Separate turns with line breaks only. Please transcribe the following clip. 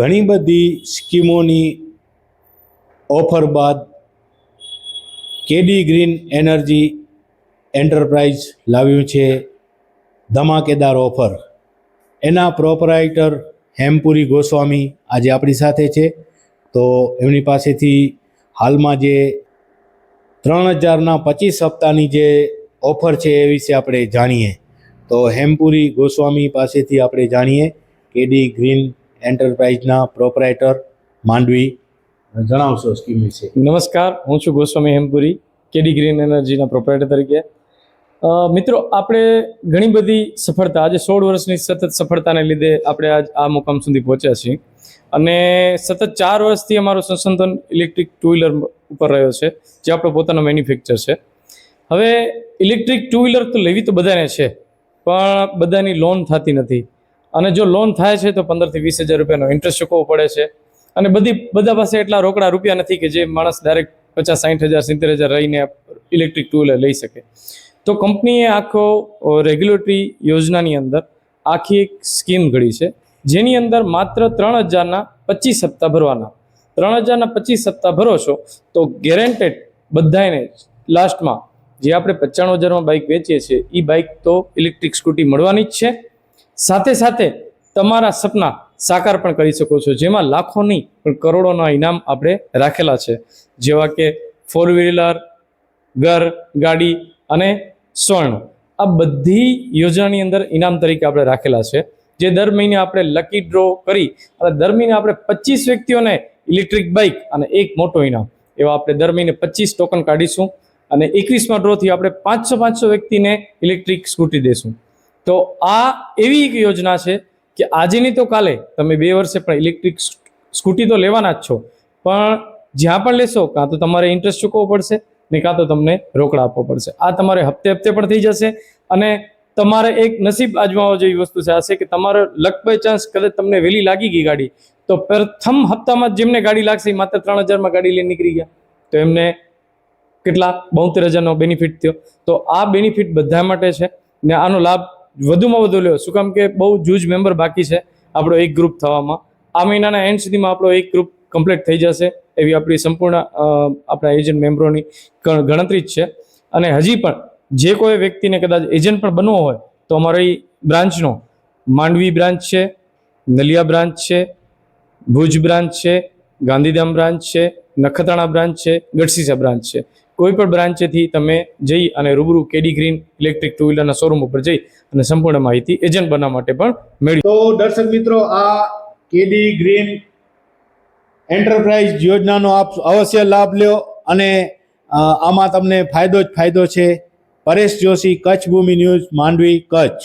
ઘણી બધી સ્કીમોની ઓફર બાદ કેડી ગ્રીન એનર્જી એન્ટરપ્રાઇઝ લાવ્યું છે ધમાકેદાર ઓફર. એના પ્રોપરાઇટર હેમપુરી ગોસ્વામી આજે આપણી સાથે છે. તો એમની પાસેથી હાલમાં જે 3000ના 25 હપ્તાની જે ઓફર છે એ વિશે આપણે જાણીએ. તો હેમપુરી ગોસ્વામી પાસેથી આપણે જાણીએ કેડી ગ્રીન એન્ટરપ્રાઇઝના પ્રોપરાઇટર માંડવી. જણાવશો સ્કીમ વિશે?
નમસ્કાર, હું છું ગોસ્વામી હેમપુરી, કેડી ગ્રીન એનર્જીના પ્રોપરાઇટર તરીકે. મિત્રો, આપણે ઘણી બધી સફળતા, આજે 16 વર્ષની સતત સફળતાને લીધે આપણે આજ આ મુકામ સુધી પહોંચ્યા છીએ. અને સતત 4 વર્ષથી અમારો સંશોધન ઇલેક્ટ્રિક ટુ વ્હીલર ઉપર રહ્યો છે, જે આપણો પોતાનો મેન્યુફેક્ચર છે. હવે ઇલેક્ટ્રિક ટુ વ્હીલર તો લેવી તો બધાને છે, પણ બધાની લોન થતી નથી. અને જો લોન થાય છે તો 15,000 થી 20,000 રૂપિયાનો ઇન્ટરેસ્ટ ચૂકવવો પડે છે. અને બધા પાસે એટલા રોકડા રૂપિયા નથી કે જે માણસ ડાયરેક્ટ 50,000, 60,000, 70,000 રહીને ઇલેક્ટ્રિક ટુ વ્હીલર લઈ શકે. તો કંપનીએ આખો રેગ્યુલેટરી યોજનાની અંદર આખી એક સ્કીમ ઘડી છે, જેની અંદર માત્ર 3,000ના 25 હપ્તા ભરવાના. 3,000ના 25 હપ્તા ભરો છો તો ગેરેન્ટેડ બધાને લાસ્ટમાં જે આપણે 95,000માં બાઇક વેચીએ છીએ એ બાઇક તો ઇલેક્ટ્રિક સ્કૂટી મળવાની જ છે. સાથે સાથે તમારા સપના સાકાર પણ કરી શકો છો, જેમાં લાખો નહીં પણ કરોડોના ઇનામ આપણે રાખેલા છે, જેવા કે 4 વ્હીલર, ઘર, ગાડી અને સ્વર્ણ. આ બધી યોજનાની અંદર ઇનામ તરીકે આપણે રાખેલા છે, જે દર મહિને આપણે લકી ડ્રો કરી અને દર મહિને આપણે 25 વ્યક્તિઓને ઇલેક્ટ્રિક બાઇક અને એક મોટો ઇનામ એવા આપણે દર મહિને 25 ટોકન કાઢીશું. અને 21મા ડ્રોથી આપણે 500 વ્યક્તિને ઇલેક્ટ્રિક સ્કૂટી દેશું. તો આ એવી એક યોજના છે કે આજે નહીં તો કાલે તમે 2 વર્ષે પણ ઇલેક્ટ્રિક સ્કૂટી તો લેવાના જ છો, પણ જ્યાં પણ લેશો કાં તો તમારે ઇન્ટરેસ્ટ ચૂકવવો પડશે ને કાં તો તમને રોકડા આપવો પડશે. આ તમારે હપ્તે હપ્તે પણ થઈ જશે. અને તમારે એક નસીબ આજમાવો જેવી વસ્તુ છે આ છે કે તમારો લક બાય ચાન્સ કદાચ તમને વહેલી લાગી ગઈ ગાડી, તો પ્રથમ હપ્તામાં જેમને ગાડી લાગશે એ માત્ર 3,000માં ગાડી લઈને નીકળી ગયા, તો એમને કેટલા 72,000નો બેનિફિટ થયો. તો આ બેનિફિટ બધા માટે છે ને આનો લાભ વધુમાં વધુ લ્યો. શું કામ કે બહુ જૂજ મેમ્બર બાકી છે આપણો એક ગ્રુપ થવામાં. આ મહિનાના એન્ડ સુધીમાં આપણો એક ગ્રુપ કમ્પ્લીટ થઈ જશે એવી આપણી સંપૂર્ણ આપણા એજન્ટ મેમ્બરોની ગણતરી જ છે. અને હજી પણ જે કોઈ વ્યક્તિને કદાચ એજન્ટ પણ બનવો હોય તો અમારી બ્રાન્ચનો માંડવી બ્રાન્ચ છે, નલિયા બ્રાન્ચ છે, ભુજ બ્રાન્ચ છે, ગાંધીધામ બ્રાન્ચ છે, નખત્રાણા બ્રાન્ચ છે, ગઢસીસા બ્રાન્ચ છે. કોઈ પણ બ્રાન્ચેથી તમે જઈ અને રૂબરૂ કેડી ગ્રીન ઇલેક્ટ્રિક ટુ વ્હીલરના શોરૂમ ઉપર જઈ અને સંપૂર્ણ માહિતી એજન્ટ બનવા માટે પણ મેળવી.
તો દર્શક મિત્રો, આ કેડી ગ્રીન એન્ટરપ્રાઇઝ યોજનાનો આપ અવશ્ય લાભ લ્યો અને આમાં તમને ફાયદો જ ફાયદો છે. પરેશ જોશી, કચ્છ ભૂમિ ન્યૂઝ, માંડવી, કચ્છ.